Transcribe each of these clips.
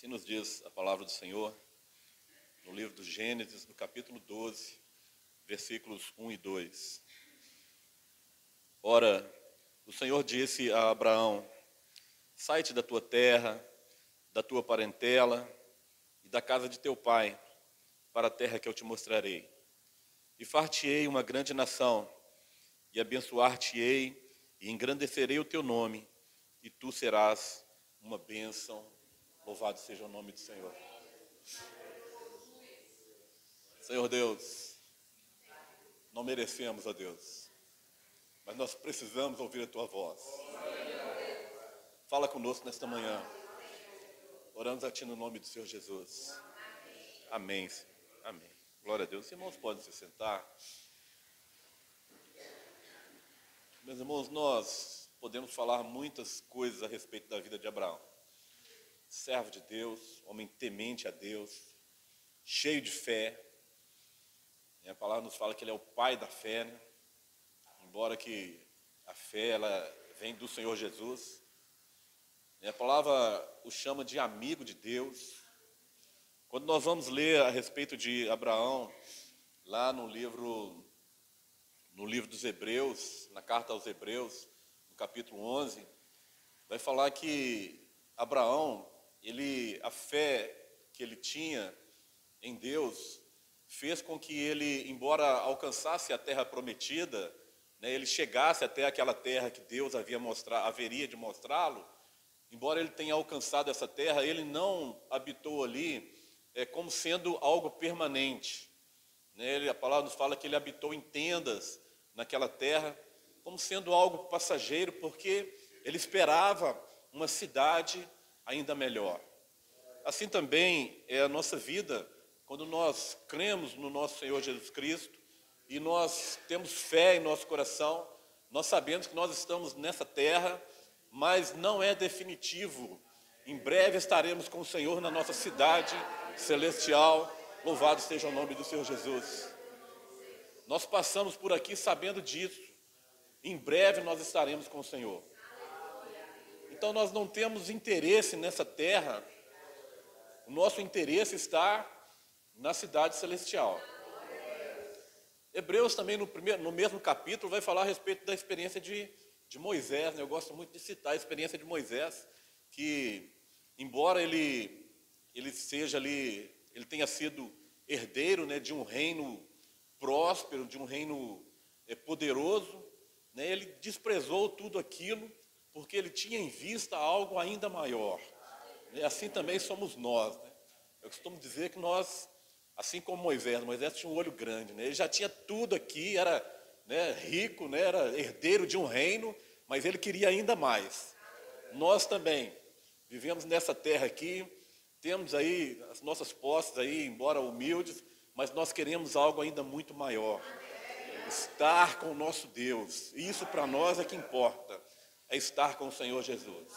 Assim nos diz a palavra do Senhor, no livro do Gênesis, no capítulo 12, versículos 1 e 2. Ora, o Senhor disse a Abraão: sai-te da tua terra, da tua parentela e da casa de teu pai, para a terra que eu te mostrarei. E far-te-ei uma grande nação, e abençoar-te-ei, e engrandecerei o teu nome, e tu serás uma bênção. Louvado seja o nome do Senhor. Senhor Deus, não merecemos, ó Deus, mas nós precisamos ouvir a tua voz. Fala conosco nesta manhã. Oramos a ti no nome do Senhor Jesus. Amém, Senhor. Amém. Glória a Deus. Os irmãos podem se sentar. Meus irmãos, nós podemos falar muitas coisas a respeito da vida de Abraão. Servo de Deus, homem temente a Deus, cheio de fé. E a palavra nos fala que ele é o pai da fé, né? Embora que a fé ela vem do Senhor Jesus. E a palavra o chama de amigo de Deus. Quando nós vamos ler a respeito de Abraão, lá no livro dos Hebreus, na carta aos Hebreus, no capítulo 11, vai falar que Abraão, a fé que ele tinha em Deus, fez com que ele, embora alcançasse a terra prometida, né, ele chegasse até aquela terra que Deus haveria de mostrá-lo. Embora ele tenha alcançado essa terra, ele não habitou ali como sendo algo permanente. Né? A palavra nos fala que ele habitou em tendas naquela terra, como sendo algo passageiro, porque ele esperava uma cidade ainda melhor. Assim também é a nossa vida, quando nós cremos no nosso Senhor Jesus Cristo e nós temos fé em nosso coração, nós sabemos que nós estamos nessa terra, mas não é definitivo. Em breve estaremos com o Senhor na nossa cidade celestial. Louvado seja o nome do Senhor Jesus. Nós passamos por aqui sabendo disso. Em breve nós estaremos com o Senhor. Então nós não temos interesse nessa terra. O nosso interesse está na cidade celestial. Hebreus também no mesmo capítulo vai falar a respeito da experiência de Moisés, né? Eu gosto muito de citar a experiência de Moisés, que embora ele tenha sido herdeiro, né, de um reino próspero, de um reino poderoso, né, ele desprezou tudo aquilo porque ele tinha em vista algo ainda maior. E assim também somos nós, né? Eu costumo dizer que nós, assim como Moisés tinha um olho grande, né? Ele já tinha tudo aqui, era, né, rico, né, era herdeiro de um reino, mas ele queria ainda mais. Nós também vivemos nessa terra aqui, temos aí as nossas posses aí, embora humildes, mas nós queremos algo ainda muito maior. Estar com o nosso Deus. Isso para nós é que importa, é estar com o Senhor Jesus.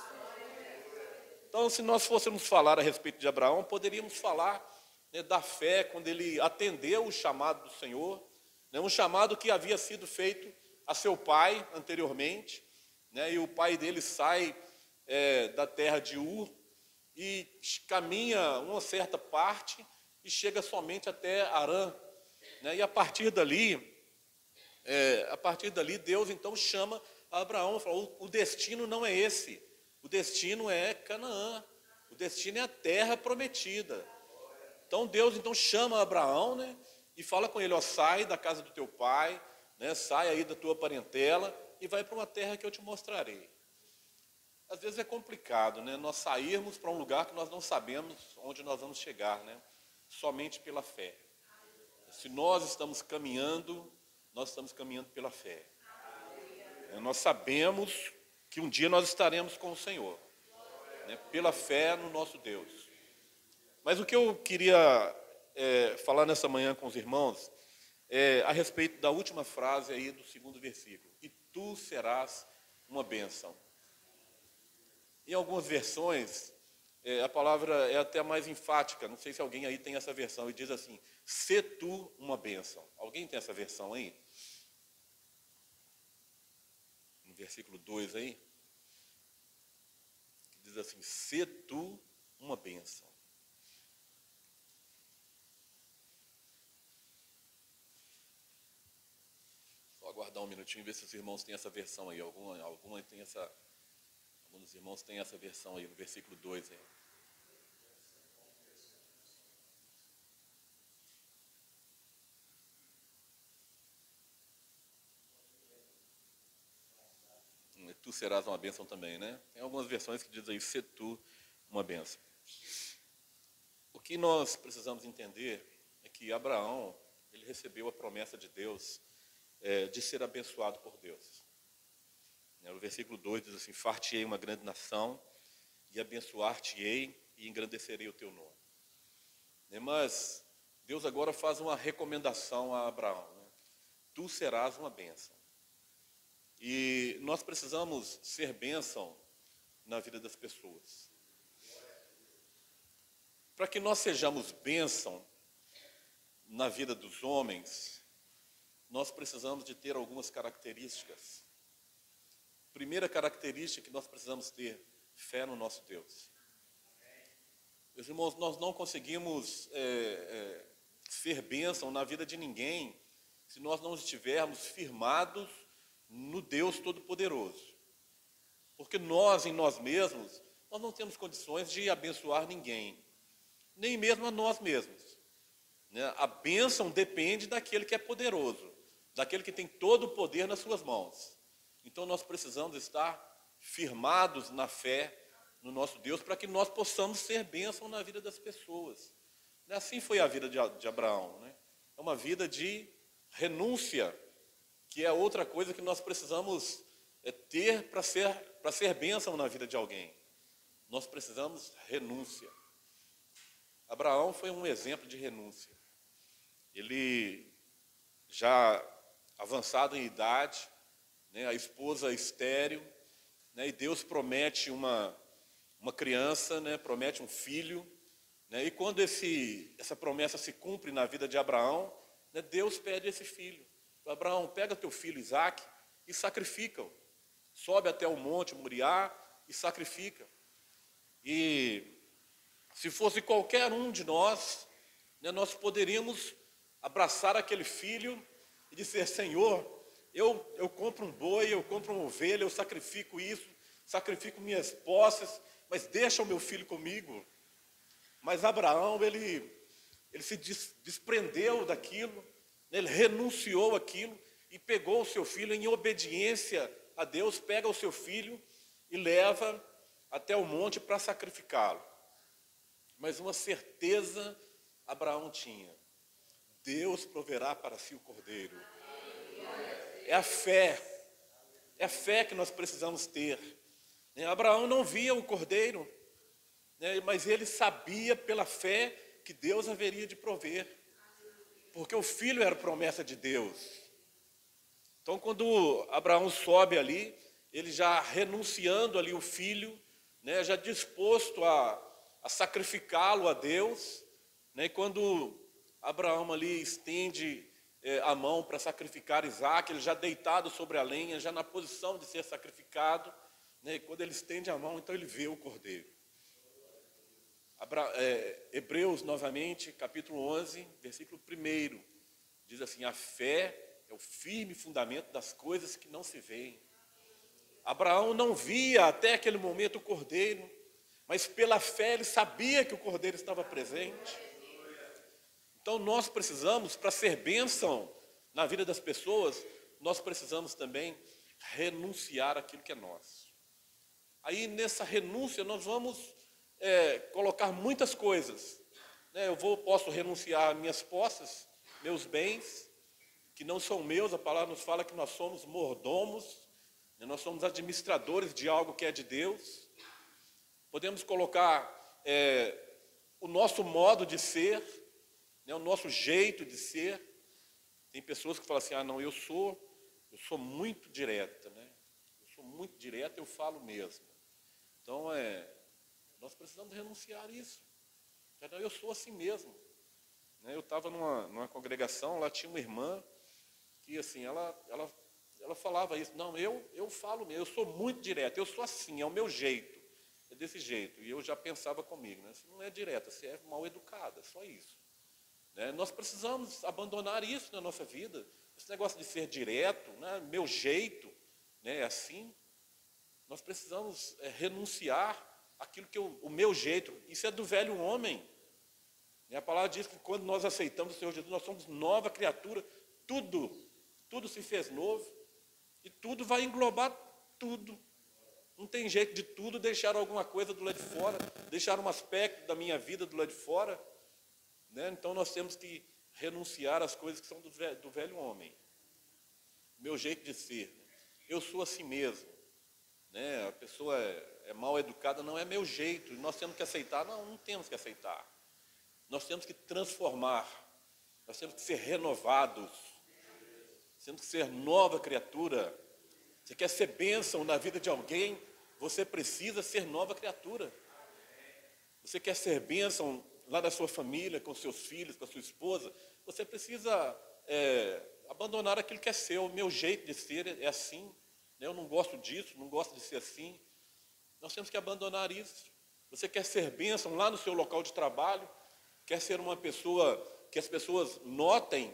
Então, se nós fôssemos falar a respeito de Abraão, poderíamos falar, né, da fé quando ele atendeu o chamado do Senhor, né, um chamado que havia sido feito a seu pai anteriormente, né, e o pai dele sai da terra de Ur e caminha uma certa parte e chega somente até Harã, né, e a partir dali Deus então chama Abraão e fala: o destino não é esse. O destino é Canaã, o destino é a terra prometida. Então Deus chama Abraão, né, e fala com ele: ó, sai da casa do teu pai, né, sai aí da tua parentela e vai para uma terra que eu te mostrarei. Às vezes é complicado, né, nós sairmos para um lugar que nós não sabemos onde nós vamos chegar, né, somente pela fé. Se nós estamos caminhando pela fé. Nós sabemos que um dia nós estaremos com o Senhor, né, pela fé no nosso Deus. Mas o que eu queria falar nessa manhã com os irmãos é a respeito da última frase aí do segundo versículo: e tu serás uma bênção. Em algumas versões, a palavra é até mais enfática, não sei se alguém aí tem essa versão, e diz assim: se tu uma bênção. Alguém tem essa versão aí? No versículo 2 aí, diz assim: se tu uma bênção. aguardar um minutinho e ver se os irmãos têm essa versão aí. Algum dos irmãos tem essa versão aí, no versículo 2. Aí. Tu serás uma bênção também, né? Tem algumas versões que dizem aí, ser tu uma bênção. O que nós precisamos entender é que Abraão, ele recebeu a promessa de Deus de ser abençoado por Deus. O versículo 2 diz assim, far-te-ei uma grande nação, e abençoar-te-ei, e engrandecerei o teu nome. Mas Deus agora faz uma recomendação a Abraão. Né? Tu serás uma bênção. E nós precisamos ser bênção na vida das pessoas. Para que nós sejamos bênção na vida dos homens, nós precisamos de ter algumas características. Primeira característica que nós precisamos ter, fé no nosso Deus. Meus irmãos, nós não conseguimos ser bênção na vida de ninguém se nós não estivermos firmados no Deus Todo-Poderoso. Porque nós, em nós mesmos, nós não temos condições de abençoar ninguém, nem mesmo a nós mesmos. Né? A bênção depende daquele que é poderoso, daquele que tem todo o poder nas suas mãos. Então nós precisamos estar firmados na fé no nosso Deus para que nós possamos ser bênção na vida das pessoas. Assim foi a vida de Abraão. Né? É uma vida de renúncia, que é outra coisa que nós precisamos ter para ser bênção na vida de alguém. Nós precisamos renúncia. Abraão foi um exemplo de renúncia. Ele, já avançado em idade, né, a esposa estéril, né, e Deus promete uma criança, né, promete um filho, né, e quando essa promessa se cumpre na vida de Abraão, né, Deus pede esse filho. Abraão, pega teu filho Isaque e sacrifica-o. Sobe até o monte Moriá e sacrifica. E se fosse qualquer um de nós, né, nós poderíamos abraçar aquele filho e dizer, Senhor, eu compro um boi, eu compro uma ovelha, eu sacrifico isso, sacrifico minhas posses, mas deixa o meu filho comigo. Mas Abraão, ele se desprendeu daquilo, ele renunciou àquilo e pegou o seu filho em obediência a Deus, pega o seu filho e leva até o monte para sacrificá-lo. Mas uma certeza Abraão tinha, Deus proverá para si o cordeiro. É a fé que nós precisamos ter. Abraão não via o cordeiro, mas ele sabia pela fé que Deus haveria de prover. Porque o filho era promessa de Deus. Então, quando Abraão sobe ali, ele já renunciando ali o filho, né, já disposto a sacrificá-lo a Deus, né, e quando Abraão ali estende a mão para sacrificar Isaque, ele já deitado sobre a lenha, já na posição de ser sacrificado, né, e quando ele estende a mão, então ele vê o cordeiro. Hebreus, novamente, capítulo 11, versículo 1, diz assim, a fé é o firme fundamento das coisas que não se veem. Abraão não via até aquele momento o cordeiro, mas pela fé ele sabia que o cordeiro estava presente. Então nós precisamos, para ser bênção na vida das pessoas, nós precisamos também renunciar àquilo que é nosso. Aí nessa renúncia nós vamos colocar muitas coisas. Né? Posso renunciar às minhas posses, meus bens, que não são meus, a palavra nos fala que nós somos mordomos, né? Nós somos administradores de algo que é de Deus. Podemos colocar o nosso modo de ser, né? O nosso jeito de ser. Tem pessoas que falam assim, não, eu sou muito direta, né? Eu sou muito direta, eu falo mesmo. Então, nós precisamos renunciar a isso. Eu sou assim mesmo. Eu estava numa congregação, lá tinha uma irmã que assim, ela falava isso. Não, eu falo mesmo, eu sou muito direto, eu sou assim, é o meu jeito. É desse jeito. E eu já pensava comigo, né? Você não é direta, você é mal educada, só isso. Nós precisamos abandonar isso na nossa vida. Esse negócio de ser direto, né, meu jeito, né, é assim. Nós precisamos renunciar àquilo que o meu jeito. Isso é do velho homem. E a palavra diz que quando nós aceitamos o Senhor Jesus, nós somos nova criatura. Tudo se fez novo. E tudo vai englobar tudo. Não tem jeito de tudo deixar alguma coisa do lado de fora, deixar um aspecto da minha vida do lado de fora. Né? Então nós temos que renunciar às coisas que são do velho homem. Meu jeito de ser. Eu sou assim mesmo. Né? A pessoa é mal educada, não é meu jeito. Nós temos que aceitar? Não temos que aceitar. Nós temos que transformar. Nós temos que ser renovados. Nós temos que ser nova criatura. Você quer ser bênção na vida de alguém, você precisa ser nova criatura. Você quer ser bênção lá na sua família, com seus filhos, com a sua esposa, você precisa abandonar aquilo que é seu. O meu jeito de ser é assim, né? Eu não gosto disso, não gosto de ser assim. Nós temos que abandonar isso. Você quer ser bênção lá no seu local de trabalho, quer ser uma pessoa que as pessoas notem,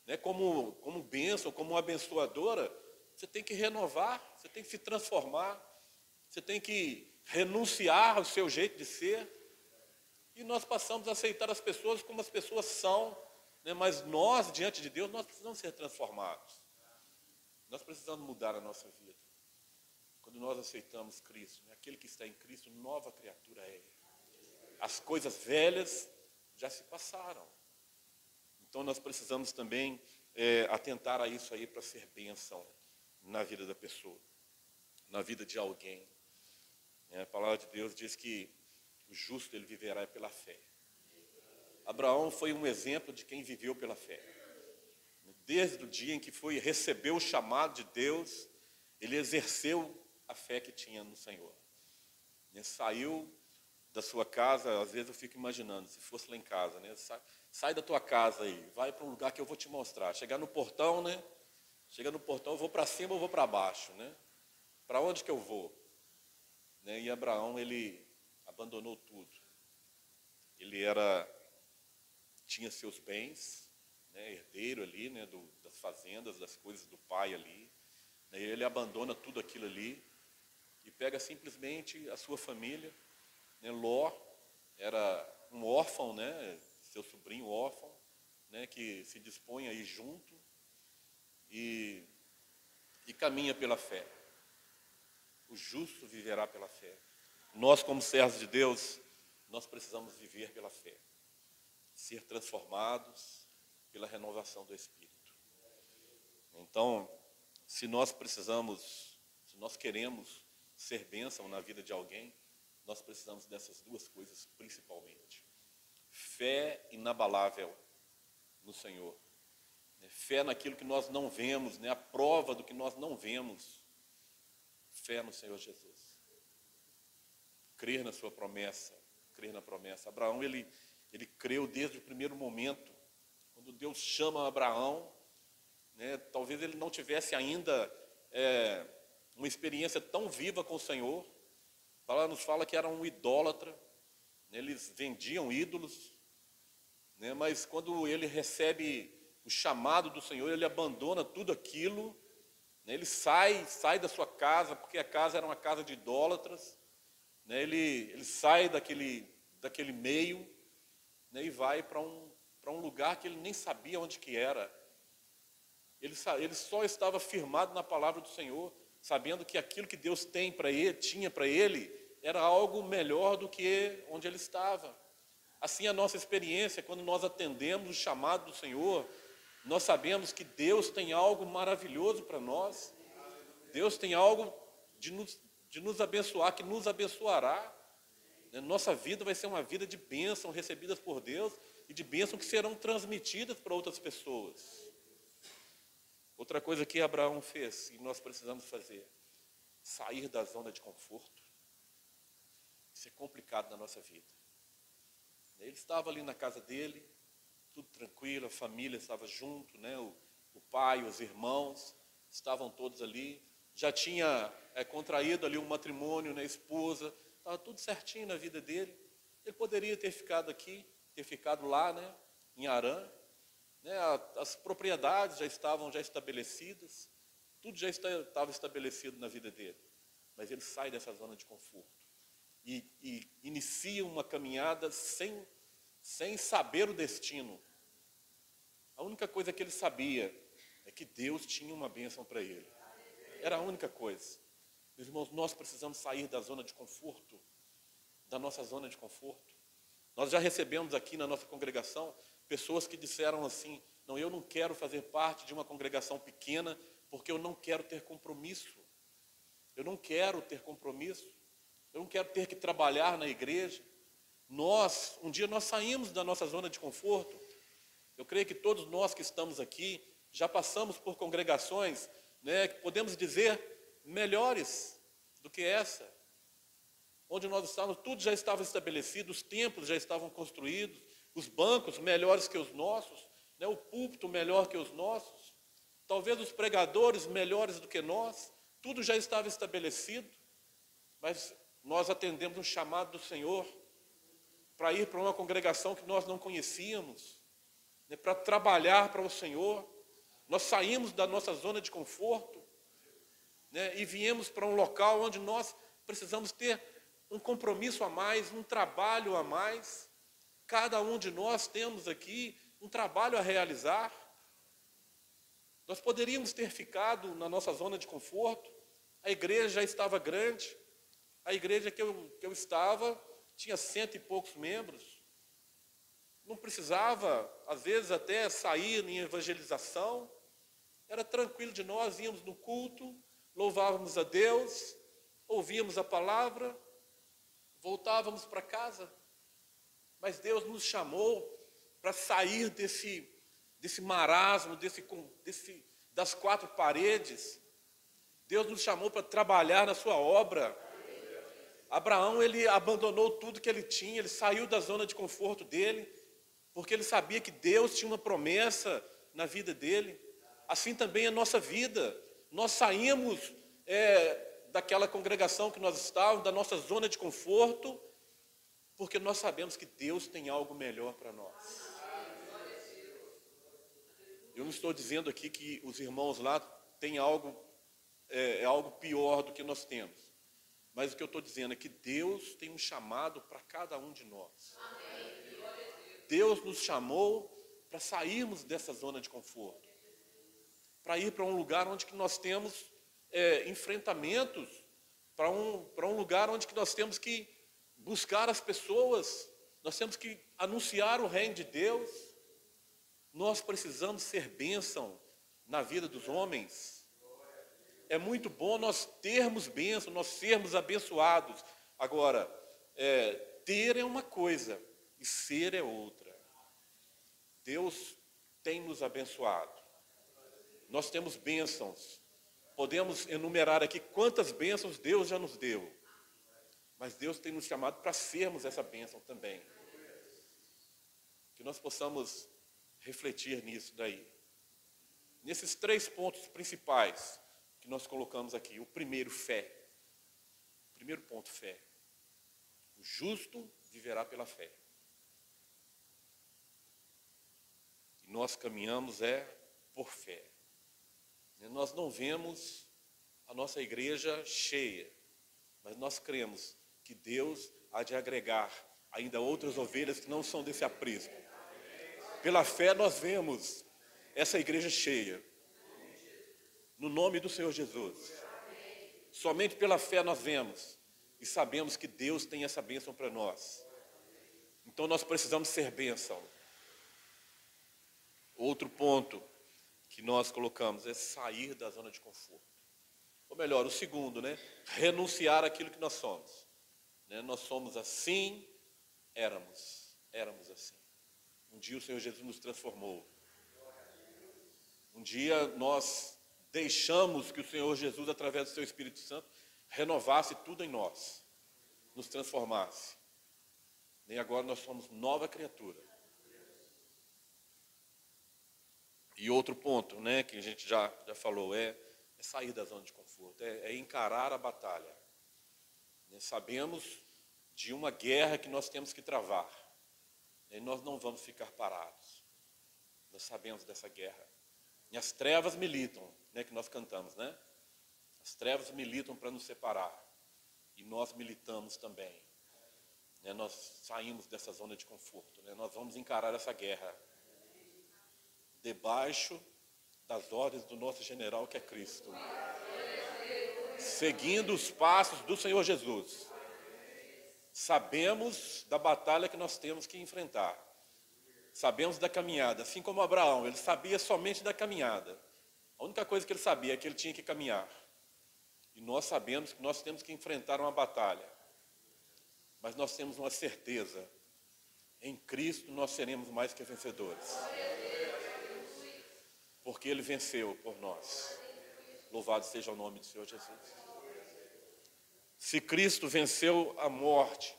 né, como bênção, como abençoadora, você tem que renovar, você tem que se transformar, você tem que renunciar ao seu jeito de ser. E nós passamos a aceitar as pessoas como as pessoas são, né? Mas nós, diante de Deus, nós precisamos ser transformados. Nós precisamos mudar a nossa vida. Quando nós aceitamos Cristo, né? Aquele que está em Cristo, nova criatura é. As coisas velhas já se passaram. Então nós precisamos também atentar a isso aí para ser bênção na vida da pessoa, na vida de alguém. A palavra de Deus diz que o justo ele viverá pela fé. Abraão foi um exemplo de quem viveu pela fé. Desde o dia em que recebeu o chamado de Deus, ele exerceu a fé que tinha no Senhor. Saiu da sua casa, às vezes eu fico imaginando, se fosse lá em casa, né? Sai da tua casa aí, vai para um lugar que eu vou te mostrar. Chegar no portão, né? Chega no portão, eu vou para cima ou vou para baixo, né? Para onde que eu vou? Né? E Abraão, ele abandonou tudo. Ele tinha seus bens, né? Herdeiro ali, né? Das fazendas, das coisas do pai ali. Né? Ele abandona tudo aquilo ali e pega simplesmente a sua família. Né? Ló era um órfão, né? Seu sobrinho órfão, né? Que se dispõe a ir junto. E caminha pela fé. O justo viverá pela fé. Nós, como servos de Deus, nós precisamos viver pela fé. Ser transformados pela renovação do Espírito. Então, se nós queremos ser bênção na vida de alguém, nós precisamos dessas duas coisas principalmente. Fé inabalável no Senhor. Fé naquilo que nós não vemos, né? A prova do que nós não vemos. Fé no Senhor Jesus. Crer na sua promessa, crer na promessa. Abraão, ele creu desde o primeiro momento. Quando Deus chama Abraão, né? Talvez ele não tivesse ainda uma experiência tão viva com o Senhor. A palavra nos fala que era um idólatra, né? Eles vendiam ídolos, né? Mas quando ele recebe o chamado do Senhor, ele abandona tudo aquilo, né? Ele sai da sua casa, porque a casa era uma casa de idólatras, né? Ele sai daquele meio, né? E vai para um lugar que ele nem sabia onde que era. Ele só estava firmado na palavra do Senhor, sabendo que aquilo que Deus tinha para ele, era algo melhor do que onde ele estava. Assim a nossa experiência, quando nós atendemos o chamado do Senhor, nós sabemos que Deus tem algo maravilhoso para nós. Deus tem algo de nos abençoar, que nos abençoará. Nossa vida vai ser uma vida de bênção recebidas por Deus e de bênção que serão transmitidas para outras pessoas. Outra coisa que Abraão fez e nós precisamos fazer, sair da zona de conforto. Isso é complicado na nossa vida. Ele estava ali na casa dele, tudo tranquilo, a família estava junto, né? O pai, os irmãos, estavam todos ali. Já tinha contraído ali um matrimônio, né? A esposa, estava tudo certinho na vida dele. Ele poderia ter ficado aqui, ter ficado lá, né? Em Harã, né? As propriedades já estavam estabelecidas, tudo já estava estabelecido na vida dele. Mas ele sai dessa zona de conforto e inicia uma caminhada sem saber o destino. A única coisa que ele sabia é que Deus tinha uma bênção para ele. Era a única coisa. Meus irmãos, nós precisamos sair da zona de conforto, da nossa zona de conforto. Nós já recebemos aqui na nossa congregação pessoas que disseram assim: não, eu não quero fazer parte de uma congregação pequena porque eu não quero ter compromisso. Eu não quero ter compromisso. Eu não quero ter que trabalhar na igreja. Um dia nós saímos da nossa zona de conforto. Eu creio que todos nós que estamos aqui já passamos por congregações, né, que podemos dizer melhores do que essa, onde nós estávamos, tudo já estava estabelecido, os templos já estavam construídos, os bancos melhores que os nossos, né, o púlpito melhor que os nossos, talvez os pregadores melhores do que nós, tudo já estava estabelecido, mas nós atendemos um chamado do Senhor para ir para uma congregação que nós não conhecíamos, né, para trabalhar para o Senhor. Nós saímos da nossa zona de conforto, né, e viemos para um local onde nós precisamos ter um compromisso a mais, um trabalho a mais. Cada um de nós temos aqui um trabalho a realizar. Nós poderíamos ter ficado na nossa zona de conforto. A igreja já estava grande. A igreja que eu estava tinha 100 e poucos membros. Não precisava, às vezes, até sair em evangelização. Era tranquilo de nós, íamos no culto, louvávamos a Deus, ouvíamos a palavra, voltávamos para casa. Mas Deus nos chamou para sair desse marasmo, das quatro paredes. Deus nos chamou para trabalhar na sua obra. Abraão, ele abandonou tudo que ele tinha, ele saiu da zona de conforto dele, porque ele sabia que Deus tinha uma promessa na vida dele. Assim também é a nossa vida. Nós saímos daquela congregação que nós estávamos, da nossa zona de conforto, porque nós sabemos que Deus tem algo melhor para nós. Eu não estou dizendo aqui que os irmãos lá têm algo pior do que nós temos. Mas o que eu estou dizendo é que Deus tem um chamado para cada um de nós. Deus nos chamou para sairmos dessa zona de conforto, para ir para um lugar onde que nós temos enfrentamentos, para um lugar onde que nós temos que buscar as pessoas, nós temos que anunciar o reino de Deus. Nós precisamos ser bênção na vida dos homens. É muito bom nós termos bênção, nós sermos abençoados. Agora, ter é uma coisa e ser é outra. Deus tem nos abençoado. Nós temos bênçãos. Podemos enumerar aqui quantas bênçãos Deus já nos deu. Mas Deus tem nos chamado para sermos essa bênção também. Que nós possamos refletir nisso daí. Nesses 3 pontos principais que nós colocamos aqui. O primeiro, fé. O primeiro ponto, fé. O justo viverá pela fé. E nós caminhamos por fé. Nós não vemos a nossa igreja cheia, mas nós cremos que Deus há de agregar ainda outras ovelhas que não são desse aprisco. Pela fé nós vemos essa igreja cheia. No nome do Senhor Jesus. Somente pela fé nós vemos e sabemos que Deus tem essa bênção para nós. Então nós precisamos ser bênção. Outro ponto que nós colocamos é sair da zona de conforto. Ou melhor, o segundo, renunciar àquilo que nós somos. Nós somos assim, éramos assim. Um dia o Senhor Jesus nos transformou. Um dia nós deixamos que o Senhor Jesus, através do seu Espírito Santo, renovasse tudo em nós, nos transformasse. E agora nós somos nova criatura. E outro ponto, que a gente já falou, é sair da zona de conforto, é encarar a batalha. Sabemos de uma guerra que nós temos que travar. E nós não vamos ficar parados. Nós sabemos dessa guerra. E as trevas militam, né, que nós cantamos, né? As trevas militam para nos separar. E nós militamos também. Né? Nós saímos dessa zona de conforto. Né? Nós vamos encarar essa guerra debaixo das ordens do nosso general, que é Cristo. Seguindo os passos do Senhor Jesus. Sabemos da batalha que nós temos que enfrentar. Sabemos da caminhada. Assim como Abraão, ele sabia somente da caminhada. A única coisa que ele sabia é que ele tinha que caminhar. E nós sabemos que nós temos que enfrentar uma batalha. Mas nós temos uma certeza. Em Cristo nós seremos mais que vencedores. Porque Ele venceu por nós. Louvado seja o nome do Senhor Jesus. Se Cristo venceu a morte,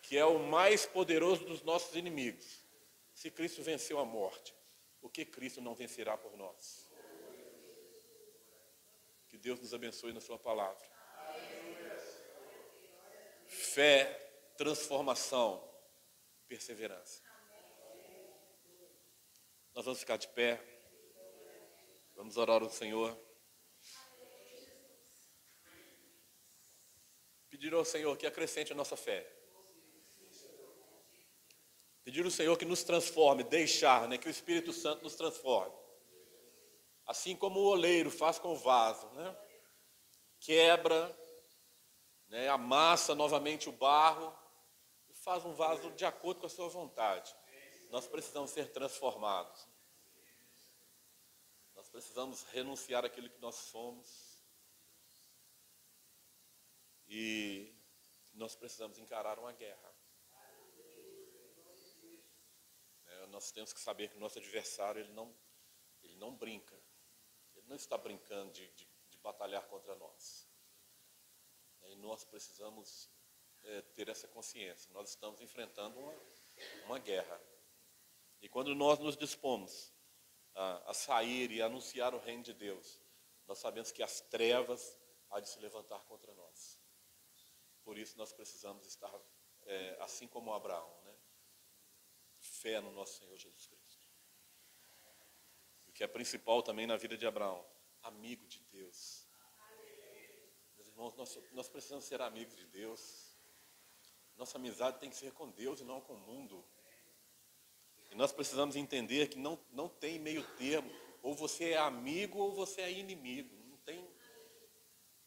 que é o mais poderoso dos nossos inimigos, se Cristo venceu a morte, o que Cristo não vencerá por nós? Que Deus nos abençoe na sua palavra. Fé, transformação, perseverança. Nós vamos ficar de pé. Vamos orar ao Senhor. Pedir ao Senhor que acrescente a nossa fé. Pedir ao Senhor que nos transforme, deixar, né, que o Espírito Santo nos transforme. Assim como o oleiro faz com o vaso, né? Quebra, né, amassa novamente o barro e faz um vaso de acordo com a sua vontade. Nós precisamos ser transformados. Nós precisamos renunciar àquilo que nós somos. E nós precisamos encarar uma guerra. Nós temos que saber que o nosso adversário, ele não brinca. Ele não está brincando de batalhar contra nós. E nós precisamos ter essa consciência. Nós estamos enfrentando uma guerra. E quando nós nos dispomos a sair e a anunciar o reino de Deus, nós sabemos que as trevas há de se levantar contra nós. Por isso nós precisamos estar, assim como Abraão, né? Fé no nosso Senhor Jesus Cristo. O que é principal também na vida de Abraão, amigo de Deus. Meus irmãos, nós precisamos ser amigos de Deus. Nossa amizade tem que ser com Deus e não com o mundo. E nós precisamos entender que não tem meio termo. Ou você é amigo ou você é inimigo. Não tem.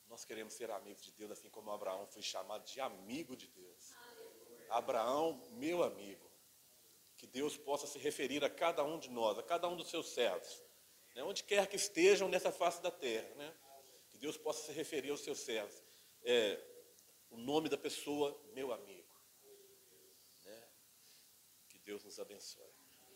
Nós queremos ser amigos de Deus, assim como Abraão foi chamado de amigo de Deus. Abraão, meu amigo. Que Deus possa se referir a cada um de nós, a cada um dos seus servos, né? Onde quer que estejam nessa face da terra, né? Que Deus possa se referir aos seus servos. O nome da pessoa, meu amigo. Né? Que Deus nos abençoe.